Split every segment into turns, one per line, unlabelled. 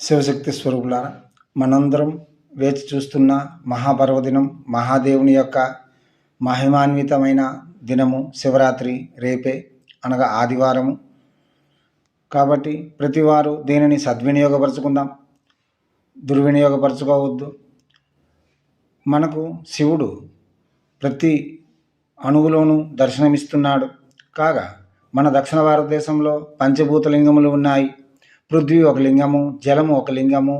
శివశక్తి స్వరూపులారా, మనందరం వేచి చూస్తున్న మహాపర్వదినం, మహాదేవుని యొక్క మహిమాన్వితమైన దినము శివరాత్రి రేపే, అనగా ఆదివారము. కాబట్టి ప్రతివారు దీనిని సద్వినియోగపరచుకుందాం, దుర్వినియోగపరచుకోవద్దు. మనకు శివుడు ప్రతి అణువులోనూ దర్శనమిస్తున్నాడు. కాగా మన దక్షిణ భారతదేశంలో పంచభూత లింగములు ఉన్నాయి. పృథ్వీ ఒక లింగము, జలము ఒక లింగము,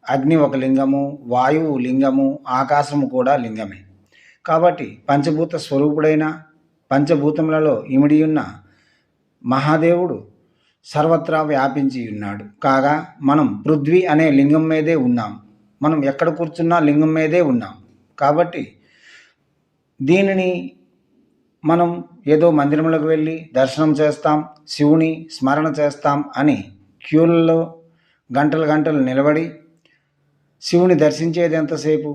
అగ్ని ఒక లింగము, వాయువు లింగము, ఆకాశము కూడా లింగమే. కాబట్టి పంచభూత స్వరూపుడైన పంచభూతములలో ఇమిడి ఉన్న మహాదేవుడు సర్వత్రా వ్యాపించి ఉన్నాడు. కాగా మనం పృథ్వీ అనే లింగం మీదే ఉన్నాం. మనం ఎక్కడ కూర్చున్నా లింగం మీదే ఉన్నాం. కాబట్టి దీనిని మనం ఏదో మందిరంలోకి వెళ్ళి దర్శనం చేస్తాం, శివుని స్మరణ చేస్తాం అని క్యూలలో గంటలు నిలబడి శివుని దర్శించేది ఎంతసేపు,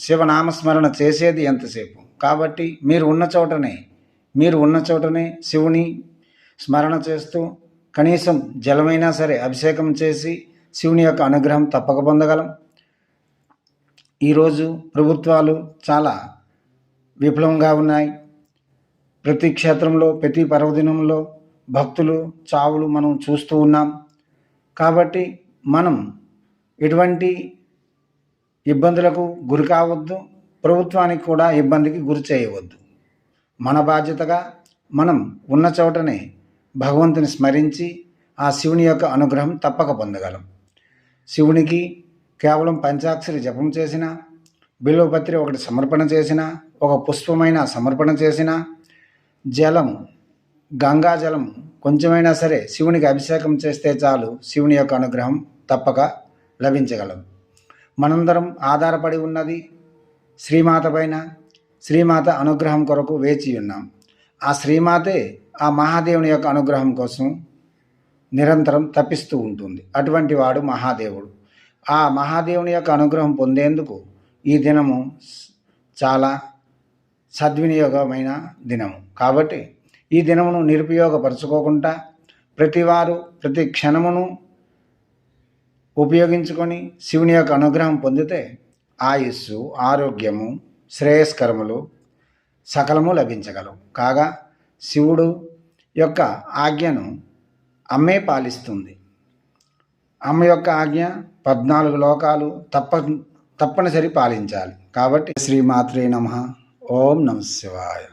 శివనామస్మరణ చేసేది ఎంతసేపు. కాబట్టి మీరు ఉన్న చోటనే శివుని స్మరణ చేస్తూ కనీసం జలమైనా సరే అభిషేకం చేసి శివుని యొక్క అనుగ్రహం తప్పక పొందగలం. ఈరోజు ప్రభుత్వాలు చాలా విఫలంగా ఉన్నాయి. ప్రతి క్షేత్రంలో ప్రతి పర్వదినంలో భక్తులు చావులు మనం చూస్తూ ఉన్నాం. కాబట్టి మనం ఎటువంటి ఇబ్బందులకు గురి కావద్దు, ప్రభుత్వానికి కూడా ఇబ్బందికి గురి చేయవద్దు. మన బాధ్యతగా మనం ఉన్న చోటనే భగవంతుని స్మరించి ఆ శివుని యొక్క అనుగ్రహం తప్పక పొందగలం. శివునికి కేవలం పంచాక్షరి జపం చేసిన, బిల్వపత్రి ఒకటి సమర్పణ చేసిన, ఒక పుష్పమైన సమర్పణ చేసిన, జలము గంగా జలం కొంచెమైనా సరే శివునికి అభిషేకం చేస్తే చాలు, శివుని యొక్క అనుగ్రహం తప్పక లభించగలదు. మనందరం ఆధారపడి ఉన్నది శ్రీమాత పైన. శ్రీమాత అనుగ్రహం కొరకు వేచి ఉన్నాం. ఆ శ్రీమాతే ఆ మహాదేవుని యొక్క అనుగ్రహం కోసం నిరంతరం తప్పిస్తూ ఉంటుంది. అటువంటి వాడు మహాదేవుడు. ఆ మహాదేవుని యొక్క అనుగ్రహం పొందేందుకు ఈ దినము చాలా సద్వినియోగమైన దినము. కాబట్టి ఈ దినమును నిరుపయోగపరచుకోకుండా ప్రతివారు ప్రతి క్షణమును ఉపయోగించుకొని శివుని యొక్క అనుగ్రహం పొందితే ఆయుస్సు, ఆరోగ్యము, శ్రేయస్కరములు సకలము లభించగలవు. కాగా శివుడు యొక్క ఆజ్ఞను అమ్మే పాలిస్తుంది. అమ్మ యొక్క ఆజ్ఞ 14 లోకాలు తప్పనిసరి పాలించాలి. కాబట్టి శ్రీమాత్రే నమః. ఓం నమః శివాయ.